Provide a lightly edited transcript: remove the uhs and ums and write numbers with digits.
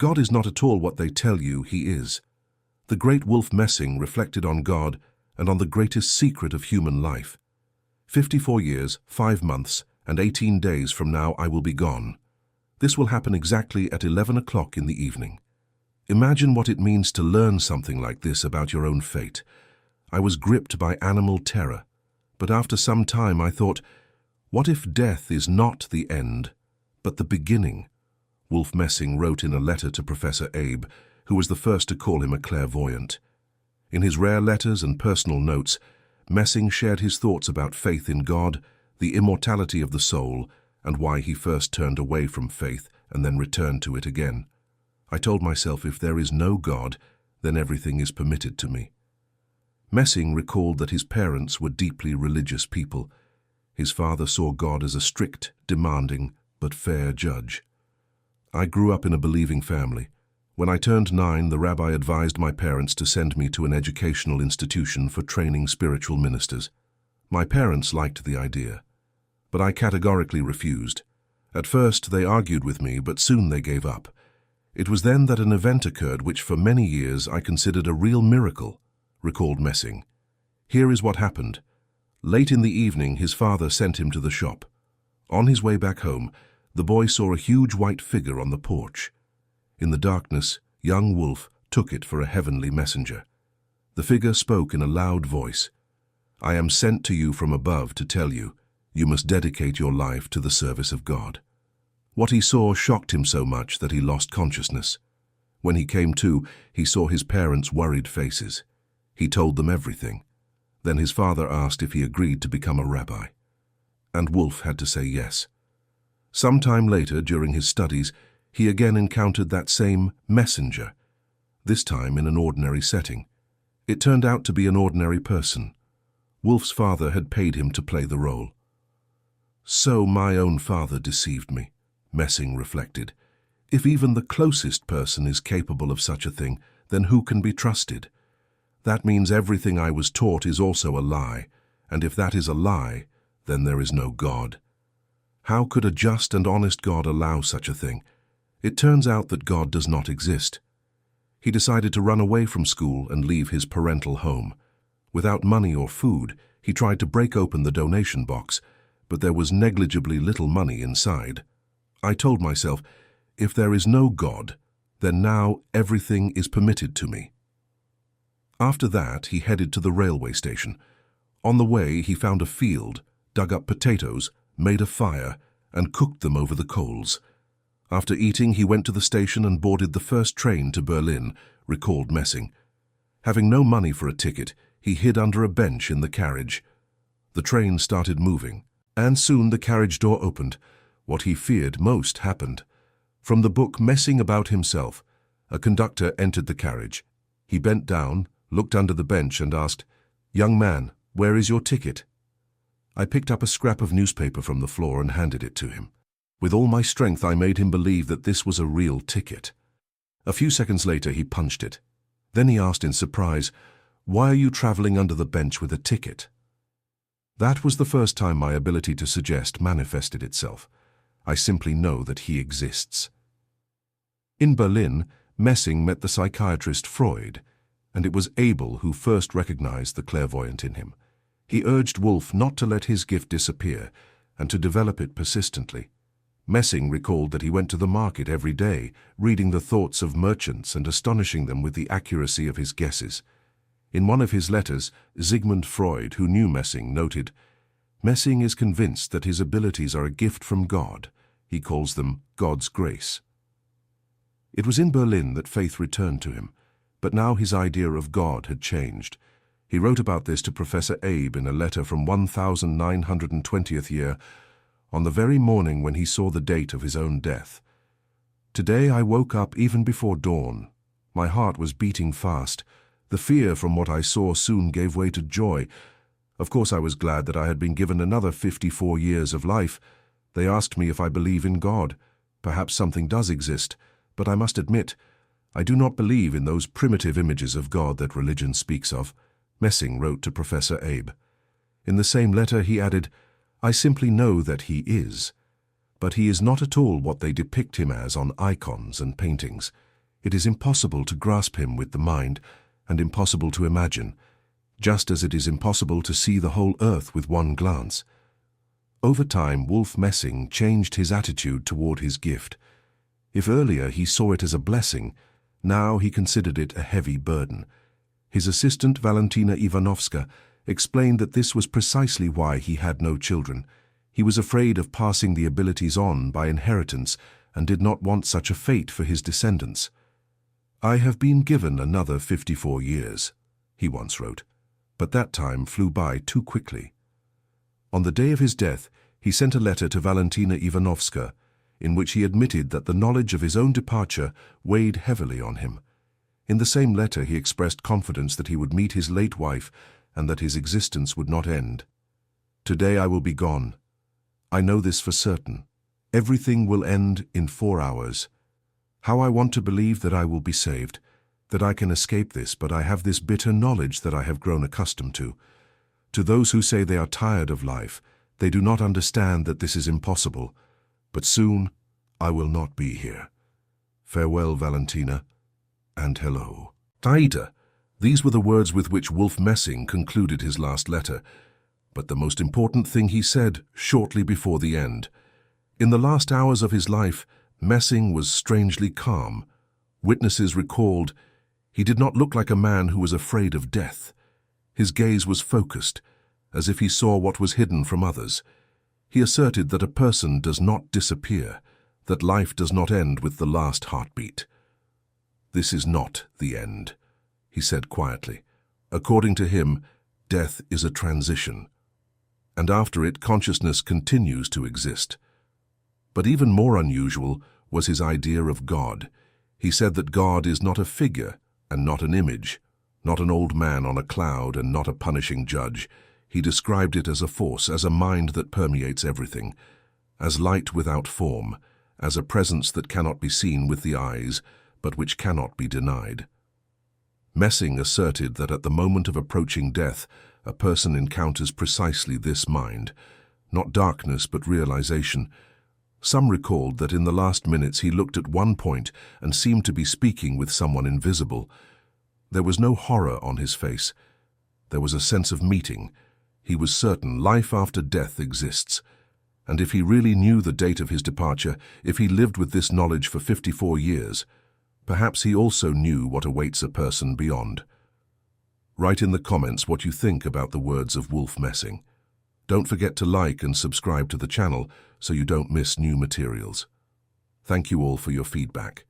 God is not at all what they tell you he is. The great Wolf Messing reflected on God and on the greatest secret of human life. 54 years, 5 months, and 18 days from now I will be gone. This will happen exactly at 11 o'clock in the evening. Imagine what it means to learn something like this about your own fate. I was gripped by animal terror, but after some time I thought, what if death is not the end, but the beginning? Wolf Messing wrote in a letter to Professor Abe, who was the first to call him a clairvoyant. In his rare letters and personal notes, Messing shared his thoughts about faith in God, the immortality of the soul, and why he first turned away from faith and then returned to it again. I told myself, if there is no God, then everything is permitted to me. Messing recalled that his parents were deeply religious people. His father saw God as a strict, demanding, but fair judge. I grew up in a believing family. When I turned 9, the rabbi advised my parents to send me to an educational institution for training spiritual ministers. My parents liked the idea, but I categorically refused. At first they argued with me, but soon they gave up. It was then that an event occurred which for many years I considered a real miracle, recalled Messing. Here is what happened. Late in the evening, his father sent him to the shop. On his way back home, the boy saw a huge white figure on the porch. In the darkness, young Wolf took it for a heavenly messenger. The figure spoke in a loud voice. I am sent to you from above to tell you, you must dedicate your life to the service of God. What he saw shocked him so much that he lost consciousness. When he came to, he saw his parents' worried faces. He told them everything. Then his father asked if he agreed to become a rabbi. And Wolf had to say yes. Some time later, during his studies, he again encountered that same messenger, this time in an ordinary setting. It turned out to be an ordinary person. Wolf's father had paid him to play the role. So my own father deceived me, Messing reflected. If even the closest person is capable of such a thing, then who can be trusted? That means everything I was taught is also a lie, and if that is a lie, then there is no God. How could a just and honest God allow such a thing? It turns out that God does not exist. He decided to run away from school and leave his parental home. Without money or food, he tried to break open the donation box, but there was negligibly little money inside. I told myself, if there is no God, then now everything is permitted to me. After that, he headed to the railway station. On the way, he found a field, dug up potatoes, made a fire, and cooked them over the coals. After eating, he went to the station and boarded the first train to Berlin, recalled Messing. Having no money for a ticket, he hid under a bench in the carriage. The train started moving, and soon the carriage door opened. What he feared most happened. From the book Messing About Himself, a conductor entered the carriage. He bent down, looked under the bench and asked, "Young man, where is your ticket?" I picked up a scrap of newspaper from the floor and handed it to him. With all my strength, I made him believe that this was a real ticket. A few seconds later, he punched it. Then he asked in surprise, "Why are you traveling under the bench with a ticket?" That was the first time my ability to suggest manifested itself. I simply know that he exists. In Berlin, Messing met the psychiatrist Freud, and it was Abel who first recognized the clairvoyant in him. He urged Wolf not to let his gift disappear and to develop it persistently. Messing recalled that he went to the market every day, reading the thoughts of merchants and astonishing them with the accuracy of his guesses. In one of his letters, Sigmund Freud, who knew Messing, noted, "Messing is convinced that his abilities are a gift from God. He calls them God's grace." It was in Berlin that faith returned to him, but now his idea of God had changed. He wrote about this to Professor Abe in a letter from 1920th year, on the very morning when he saw the date of his own death. "Today I woke up even before dawn. My heart was beating fast. The fear from what I saw soon gave way to joy. Of course I was glad that I had been given another 54 years of life. They asked me if I believe in God. Perhaps something does exist, but I must admit, I do not believe in those primitive images of God that religion speaks of," Messing wrote to Professor Abe. In the same letter he added, "I simply know that he is, but he is not at all what they depict him as on icons and paintings. It is impossible to grasp him with the mind and impossible to imagine, just as it is impossible to see the whole earth with one glance. Over time, Wolf Messing changed his attitude toward his gift. If earlier he saw it as a blessing, now he considered it a heavy burden. His assistant, Valentina Ivanovska, explained that this was precisely why he had no children. He was afraid of passing the abilities on by inheritance and did not want such a fate for his descendants. "I have been given another 54 years, he once wrote, but that time flew by too quickly. On the day of his death, he sent a letter to Valentina Ivanovska, in which he admitted that the knowledge of his own departure weighed heavily on him. In the same letter, he expressed confidence that he would meet his late wife and that his existence would not end. "Today I will be gone. I know this for certain. Everything will end in 4 hours. How I want to believe that I will be saved, that I can escape this, but I have this bitter knowledge that I have grown accustomed to. To those who say they are tired of life, they do not understand that this is impossible. But soon I will not be here. Farewell, Valentina, and hello." Taita. These were the words with which Wolf Messing concluded his last letter, but the most important thing he said shortly before the end. In the last hours of his life, Messing was strangely calm. Witnesses recalled, he did not look like a man who was afraid of death. His gaze was focused, as if he saw what was hidden from others. He asserted that a person does not disappear, that life does not end with the last heartbeat. "This is not the end," he said quietly. "According to him, death is a transition, and after it, consciousness continues to exist." But even more unusual was his idea of God. He said that God is not a figure and not an image, not an old man on a cloud and not a punishing judge. He described it as a force, as a mind that permeates everything, as light without form, as a presence that cannot be seen with the eyes, but which cannot be denied. Messing asserted that at the moment of approaching death, a person encounters precisely this mind, not darkness but realization. Some recalled that in the last minutes he looked at one point and seemed to be speaking with someone invisible. There was no horror on his face. There was a sense of meeting. He was certain life after death exists. And if he really knew the date of his departure, if he lived with this knowledge for 54 years, perhaps he also knew what awaits a person beyond. Write in the comments what you think about the words of Wolf Messing. Don't forget to like and subscribe to the channel so you don't miss new materials. Thank you all for your feedback.